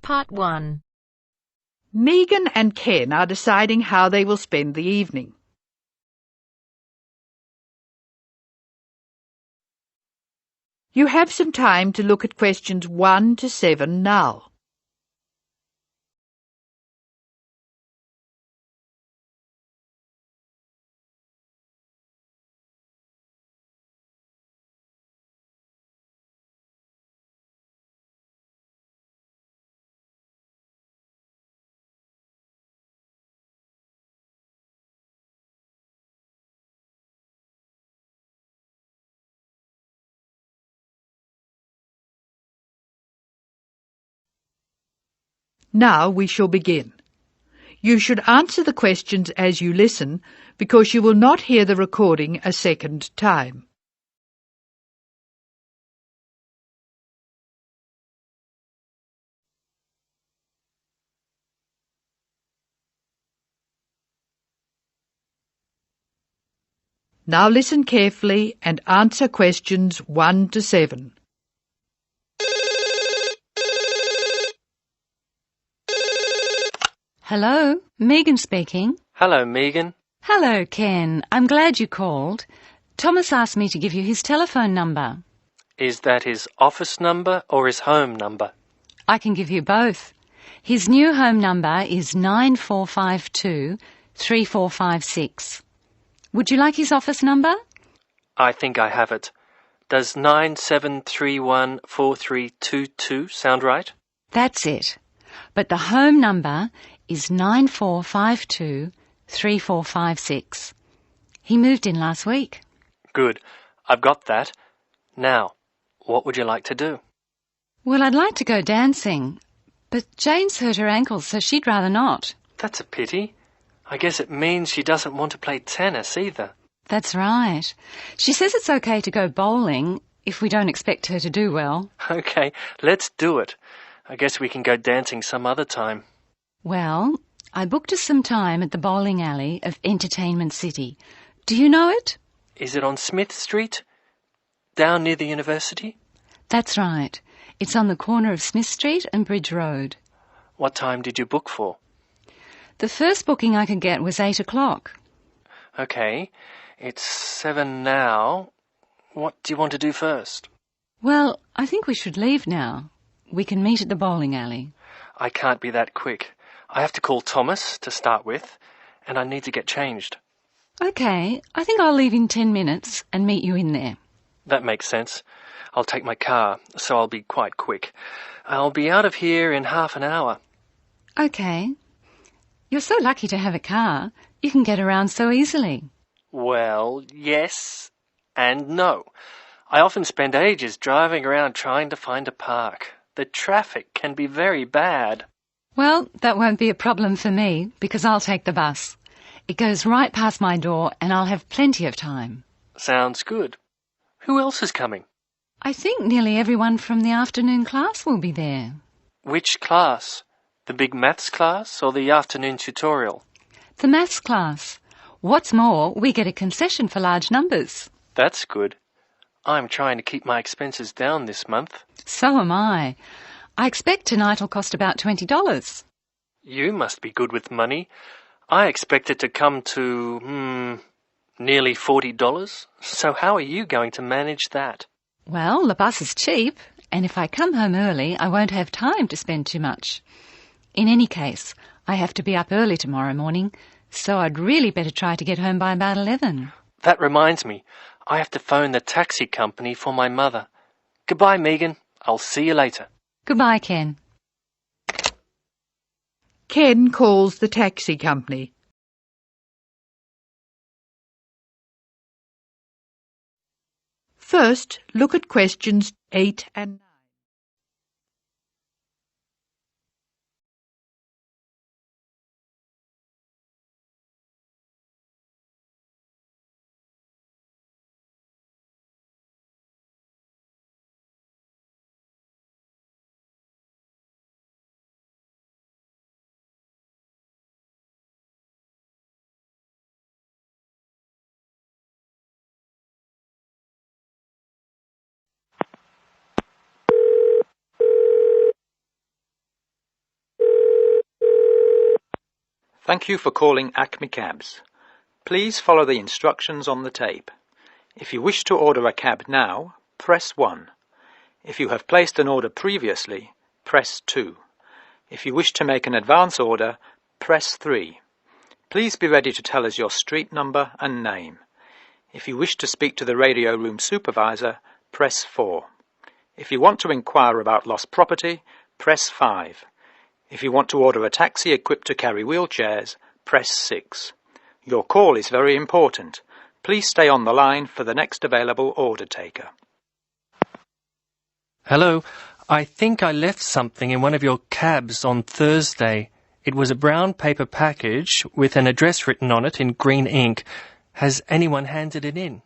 Part 1. Megan and Ken are deciding how they will spend the evening. You have some time to look at questions 1 to 7 now. Now we shall begin. You should answer the questions as you listen, because you will not hear the recording a second time. Now listen carefully and answer questions 1 to 7. Hello, Megan speaking. Hello, Megan. Hello, Ken. I'm glad you called. Thomas asked me to give you his telephone number. Is that his office number or his home number? I can give you both. His new home number is 9452-3456. Would you like his office number? I think I have it. Does 97314322 sound right? That's it. But the home number is 9452-3456. He moved in last week. Good. I've got that. Now, what would you like to do? Well, I'd like to go dancing, but Jane's hurt her ankle, so she'd rather not. That's a pity. I guess it means she doesn't want to play tennis either. That's right. She says it's okay to go bowling if we don't expect her to do well. Okay, let's do it. I guess we can go dancing some other time. Well, I booked us some time at the bowling alley of Entertainment City. Do you know it? Is it on Smith Street? Down near the university? That's right. It's on the corner of Smith Street and Bridge Road. What time did you book for? The first booking I could get was 8 o'clock. Okay, it's 7 now. What do you want to do first? Well, I think we should leave now. We can meet at the bowling alley. I can't be that quick. I have to call Thomas to start with, and I need to get changed. Okay, I think I'll leave in 10 minutes and meet you in there. That makes sense. I'll take my car, so I'll be quite quick. I'll be out of here in half an hour. Okay. You're so lucky to have a car. You can get around so easily. Well, yes and no. I often spend ages driving around trying to find a park. The traffic can be very bad. Well, that won't be a problem for me because I'll take the bus. It goes right past my door and I'll have plenty of time. Sounds good. Who else is coming? I think nearly everyone from the afternoon class will be there. Which class? The big maths class or the afternoon tutorial? The maths class. What's more, we get a concession for large numbers. That's good. I'm trying to keep my expenses down this month. So am I. I expect tonight will cost about $20. You must be good with money. I expect it to come to, nearly $40. So how are you going to manage that? Well, the bus is cheap, and if I come home early, I won't have time to spend too much. In any case, I have to be up early tomorrow morning, so I'd really better try to get home by about 11. That reminds me, I have to phone the taxi company for my mother. Goodbye, Megan. I'll see you later. Goodbye, Ken. Ken calls the taxi company. First, look at questions 8 and 9. Thank you for calling Acme Cabs. Please follow the instructions on the tape. If you wish to order a cab now, press 1. If you have placed an order previously, press 2. If you wish to make an advance order, press 3. Please be ready to tell us your street number and name. If you wish to speak to the radio room supervisor, press 4. If you want to inquire about lost property, press 5. If you want to order a taxi equipped to carry wheelchairs, press 6. Your call is very important. Please stay on the line for the next available order taker. Hello, I think I left something in one of your cabs on Thursday. It was a brown paper package with an address written on it in green ink. Has anyone handed it in?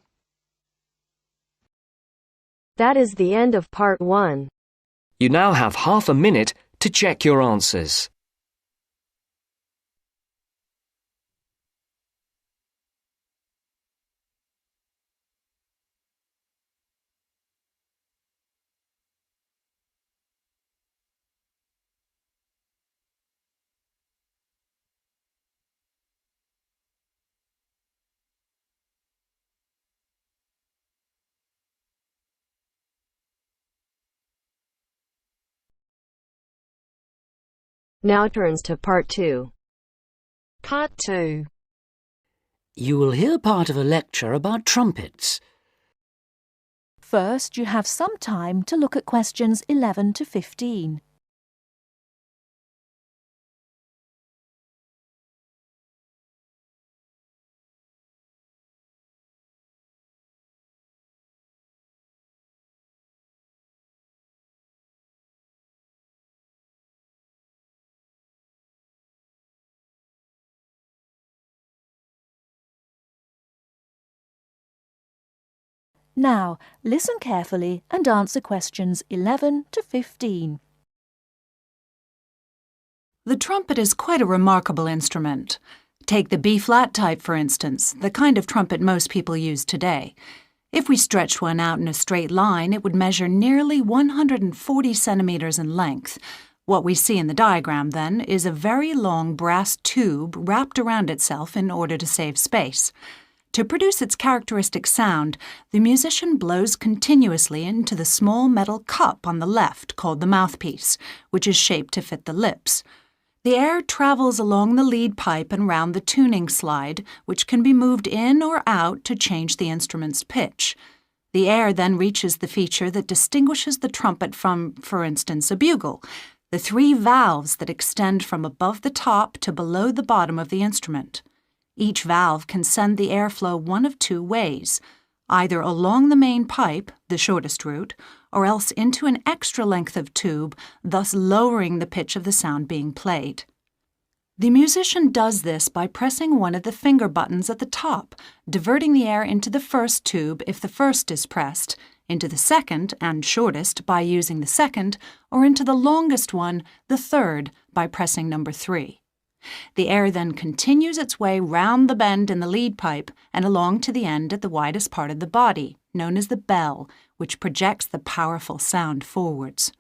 That is the end of part 1. You now have half a minute to check your answers. Now turns to part 2. Part 2. You will hear part of a lecture about trumpets. First, you have some time to look at questions 11 to 15. Now, listen carefully and answer questions 11 to 15. The trumpet is quite a remarkable instrument. Take the B-flat type, for instance, the kind of trumpet most people use today. If we stretched one out in a straight line, it would measure nearly 140 centimeters in length. What we see in the diagram, then, is a very long brass tube wrapped around itself in order to save space. To produce its characteristic sound, the musician blows continuously into the small metal cup on the left called the mouthpiece, which is shaped to fit the lips. The air travels along the lead pipe and round the tuning slide, which can be moved in or out to change the instrument's pitch. The air then reaches the feature that distinguishes the trumpet from, for instance, a bugle, the 3 valves that extend from above the top to below the bottom of the instrument. Each valve can send the airflow one of 2 ways, either along the main pipe, the shortest route, or else into an extra length of tube, thus lowering the pitch of the sound being played. The musician does this by pressing one of the finger buttons at the top, diverting the air into the first tube if the first is pressed, into the second and shortest by using the second, or into the longest one, the third, by pressing number 3. The air then continues its way round the bend in the lead pipe and along to the end at the widest part of the body, known as the bell, which projects the powerful sound forwards.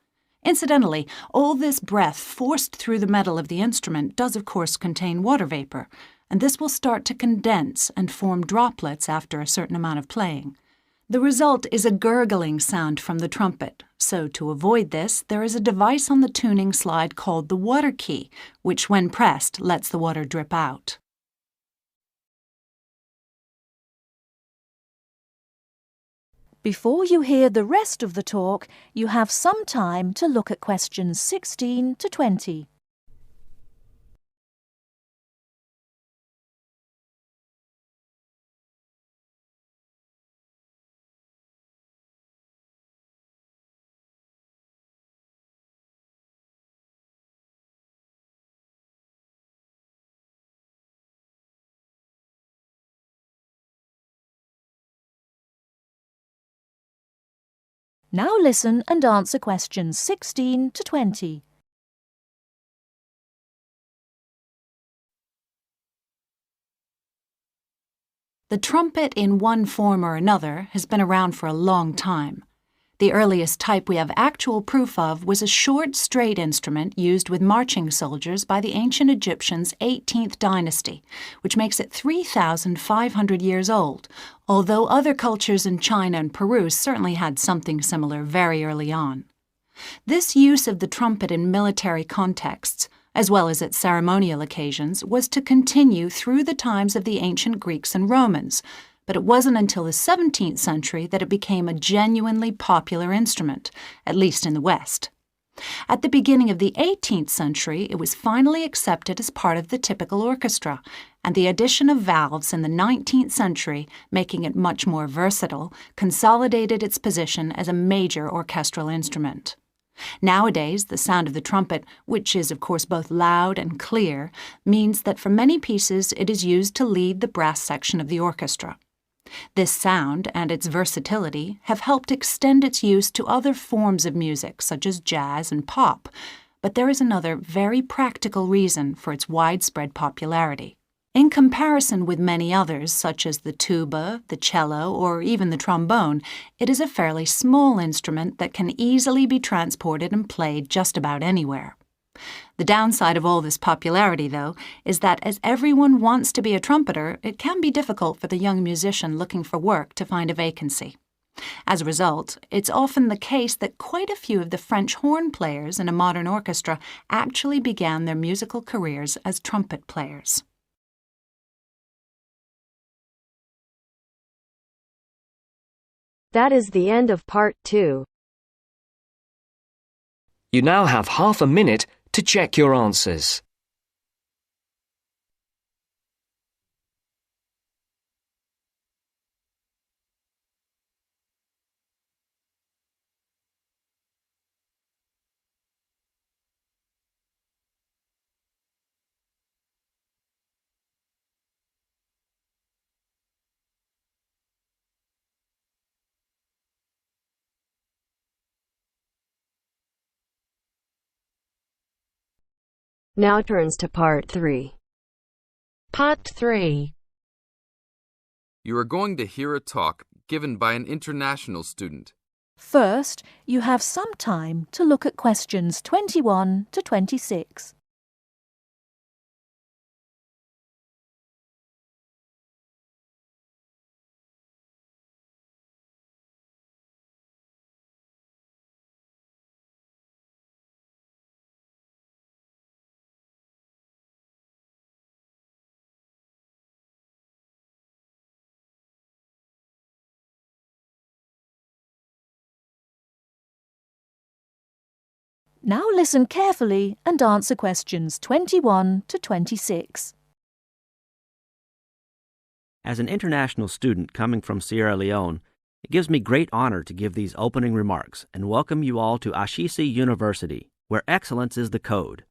Incidentally, all this breath forced through the metal of the instrument does of course contain water vapor, and this will start to condense and form droplets after a certain amount of playing. The result is a gurgling sound from the trumpet, so to avoid this, there is a device on the tuning slide called the water key, which when pressed lets the water drip out. Before you hear the rest of the talk, you have some time to look at questions 16 to 20. Now listen and answer questions 16 to 20. The trumpet in one form or another has been around for a long time. The earliest type we have actual proof of was a short, straight instrument used with marching soldiers by the ancient Egyptians' 18th dynasty, which makes it 3,500 years old, although other cultures in China and Peru certainly had something similar very early on. This use of the trumpet in military contexts, as well as at ceremonial occasions, was to continue through the times of the ancient Greeks and Romans, but it wasn't until the 17th century that it became a genuinely popular instrument, at least in the West. At the beginning of the 18th century, it was finally accepted as part of the typical orchestra, and the addition of valves in the 19th century, making it much more versatile, consolidated its position as a major orchestral instrument. Nowadays, the sound of the trumpet, which is of course both loud and clear, means that for many pieces it is used to lead the brass section of the orchestra. This sound and its versatility have helped extend its use to other forms of music, such as jazz and pop, but there is another very practical reason for its widespread popularity. In comparison with many others, such as the tuba, the cello, or even the trombone, it is a fairly small instrument that can easily be transported and played just about anywhere. The downside of all this popularity, though, is that as everyone wants to be a trumpeter, it can be difficult for the young musician looking for work to find a vacancy. As a result, it's often the case that quite a few of the French horn players in a modern orchestra actually began their musical careers as trumpet players. That is the end of part 2. You now have half a minute to check your answers. Now turns to part 3. Part 3. You are going to hear a talk given by an international student. First, you have some time to look at questions 21 to 26. Now listen carefully and answer questions 21 to 26. As an international student coming from Sierra Leone, it gives me great honor to give these opening remarks and welcome you all to Ashesi University, where excellence is the code.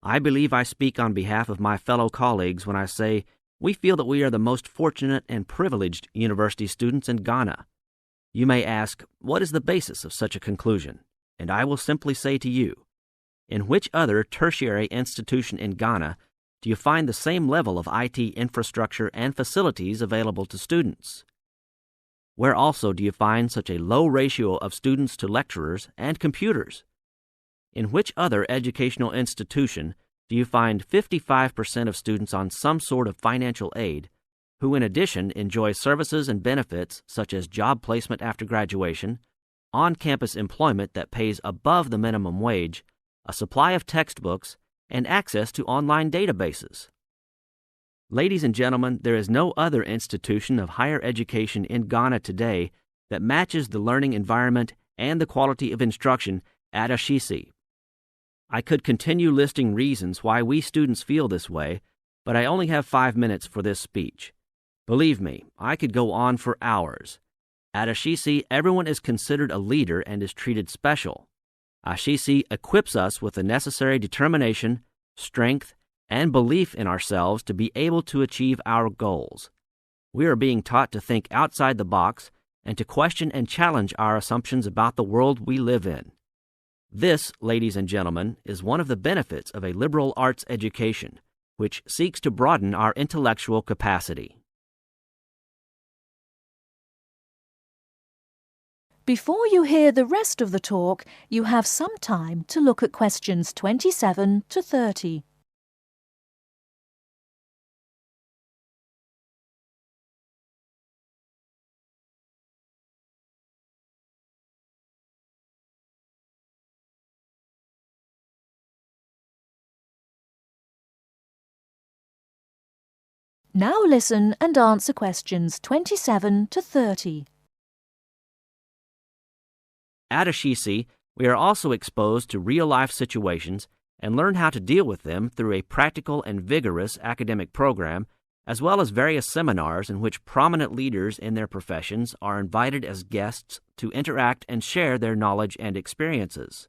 I believe I speak on behalf of my fellow colleagues when I say we feel that we are the most fortunate and privileged university students in Ghana. You may ask, what is the basis of such a conclusion? And I will simply say to you, in which other tertiary institution in Ghana do you find the same level of IT infrastructure and facilities available to students? Where also do you find such a low ratio of students to lecturers and computers? In which other educational institution do you find 55% of students on some sort of financial aid, who in addition enjoy services and benefits such as job placement after graduation, on-campus employment that pays above the minimum wage, a supply of textbooks, and access to online databases? Ladies and gentlemen, there is no other institution of higher education in Ghana today that matches the learning environment and the quality of instruction at Ashesi. I could continue listing reasons why we students feel this way, but I only have 5 minutes for this speech. Believe me, I could go on for hours. At Ashesi, everyone is considered a leader and is treated special. Ashesi equips us with the necessary determination, strength, and belief in ourselves to be able to achieve our goals. We are being taught to think outside the box and to question and challenge our assumptions about the world we live in. This, ladies and gentlemen, is one of the benefits of a liberal arts education, which seeks to broaden our intellectual capacity. Before you hear the rest of the talk, you have some time to look at questions 27 to 30. Now listen and answer questions 27 to 30. At Ashisi, we are also exposed to real-life situations and learn how to deal with them through a practical and vigorous academic program, as well as various seminars in which prominent leaders in their professions are invited as guests to interact and share their knowledge and experiences.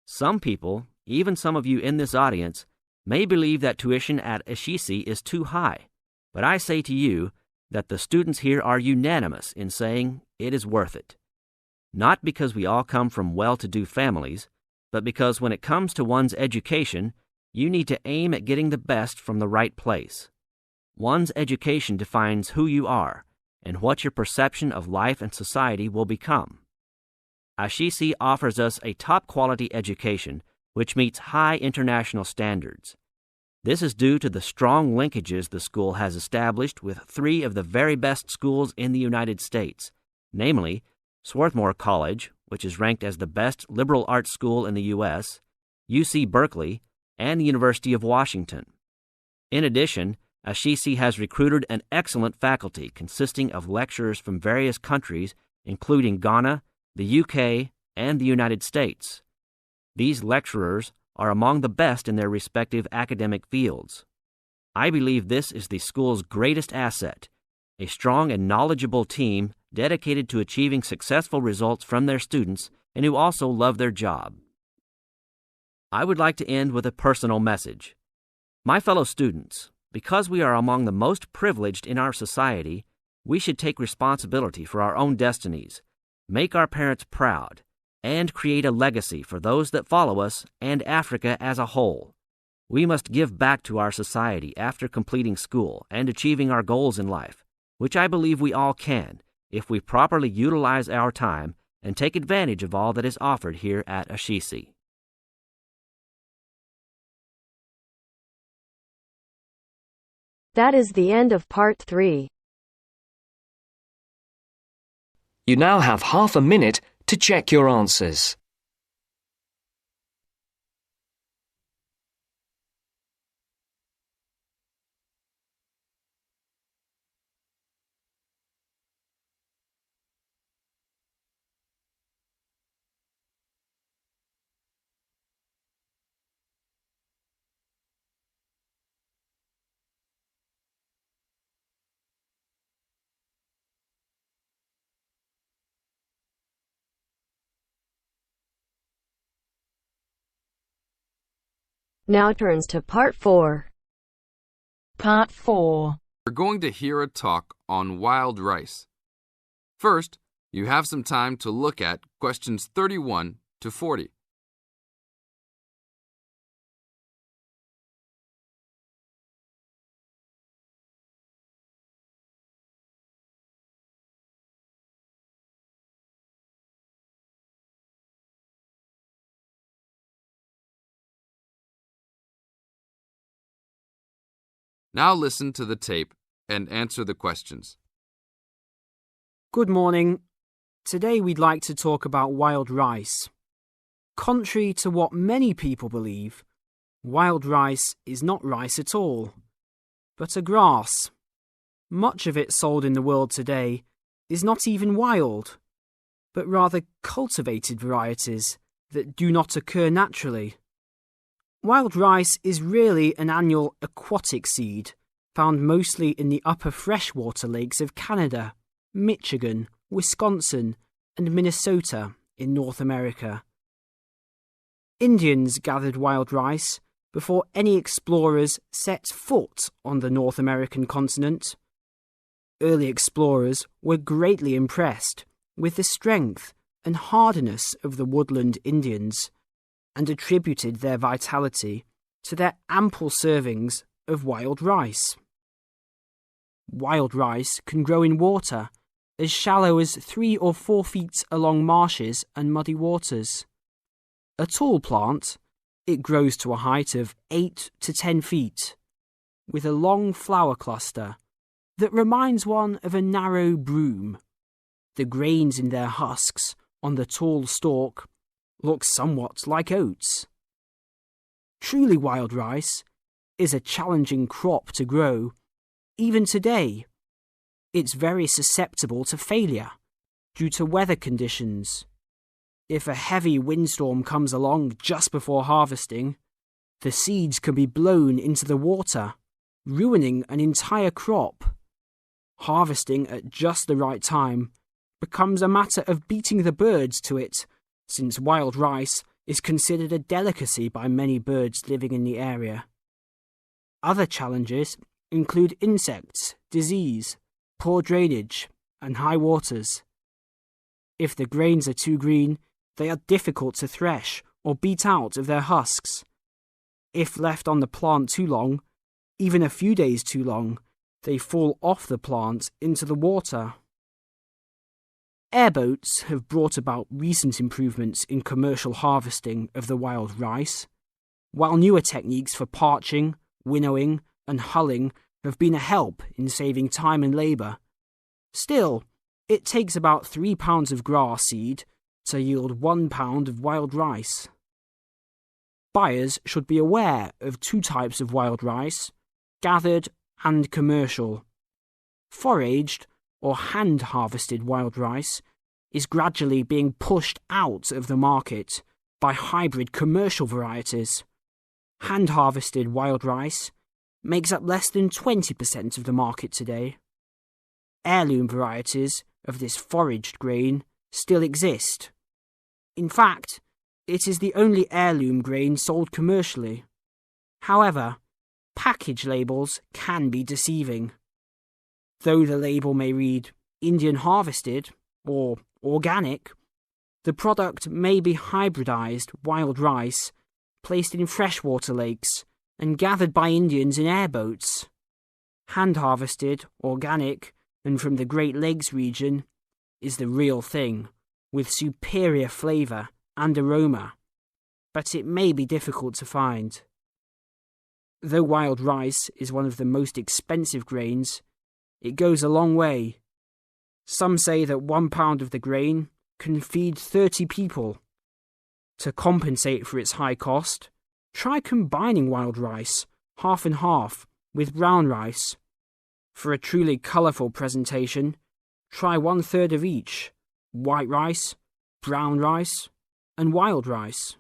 Some people, even some of you in this audience, may believe that tuition at Ashisi is too high, but I say to you that the students here are unanimous in saying it is worth it. Not because we all come from well-to-do families, but because when it comes to one's education, you need to aim at getting the best from the right place. One's education defines who you are and what your perception of life and society will become. Ashisi offers us a top-quality education which meets high international standards. This is due to the strong linkages the school has established with three of the very best schools in the United States, namely Swarthmore College, which is ranked as the best liberal arts school in the U.S., UC Berkeley, and the University of Washington. In addition, Ashisi has recruited an excellent faculty consisting of lecturers from various countries, including Ghana, the UK, and the United States. These lecturers are among the best in their respective academic fields. I believe this is the school's greatest asset, a strong and knowledgeable team dedicated to achieving successful results from their students and who also love their job. I would like to end with a personal message. My fellow students, because we are among the most privileged in our society, we should take responsibility for our own destinies, make our parents proud, and create a legacy for those that follow us and Africa as a whole. We must give back to our society after completing school and achieving our goals in life, which I believe we all can if we properly utilize our time and take advantage of all that is offered here at Ashisi. That is the end of part 3. You now have half a minute to check your answers. Now turns to part 4. Part 4. We're going to hear a talk on wild rice. First, you have some time to look at questions 31 to 40. Now listen to the tape and answer the questions. Good morning. Today we'd like to talk about wild rice. Contrary to what many people believe, wild rice is not rice at all, but a grass. Much of it sold in the world today is not even wild, but rather cultivated varieties that do not occur naturally. Wild rice is really an annual aquatic seed found mostly in the upper freshwater lakes of Canada, Michigan, Wisconsin, and Minnesota in North America. Indians gathered wild rice before any explorers set foot on the North American continent. Early explorers were greatly impressed with the strength and hardiness of the woodland Indians, and attributed their vitality to their ample servings of wild rice. Wild rice can grow in water as shallow as 3 or 4 feet along marshes and muddy waters. A tall plant, it grows to a height of 8 to 10 feet, with a long flower cluster that reminds one of a narrow broom. The grains in their husks on the tall stalk look somewhat like oats. Truly wild rice is a challenging crop to grow, even today. It's very susceptible to failure due to weather conditions. If a heavy windstorm comes along just before harvesting, the seeds can be blown into the water, ruining an entire crop. Harvesting at just the right time becomes a matter of beating the birds to it, since wild rice is considered a delicacy by many birds living in the area. Other challenges include insects, disease, poor drainage, and high waters. If the grains are too green, they are difficult to thresh or beat out of their husks. If left on the plant too long, even a few days too long, they fall off the plant into the water. Airboats have brought about recent improvements in commercial harvesting of the wild rice, while newer techniques for parching, winnowing, and hulling have been a help in saving time and labour. Still, it takes about 3 pounds of grass seed to yield 1 pound of wild rice. Buyers should be aware of 2 types of wild rice, gathered and commercial. Foraged or hand-harvested wild rice is gradually being pushed out of the market by hybrid commercial varieties. Hand-harvested wild rice makes up less than 20% of the market today. Heirloom varieties of this foraged grain still exist. In fact, it is the only heirloom grain sold commercially. However, package labels can be deceiving. Though the label may read Indian harvested or organic, the product may be hybridized wild rice placed in freshwater lakes and gathered by Indians in airboats. Hand-harvested, organic, and from the Great Lakes region is the real thing, with superior flavour and aroma, but it may be difficult to find. Though wild rice is one of the most expensive grains, it goes a long way. Some say that 1 pound of the grain can feed 30 people. To compensate for its high cost, try combining wild rice, half and half, with brown rice. For a truly colourful presentation, try 1/3 of each: white rice, brown rice, and wild rice.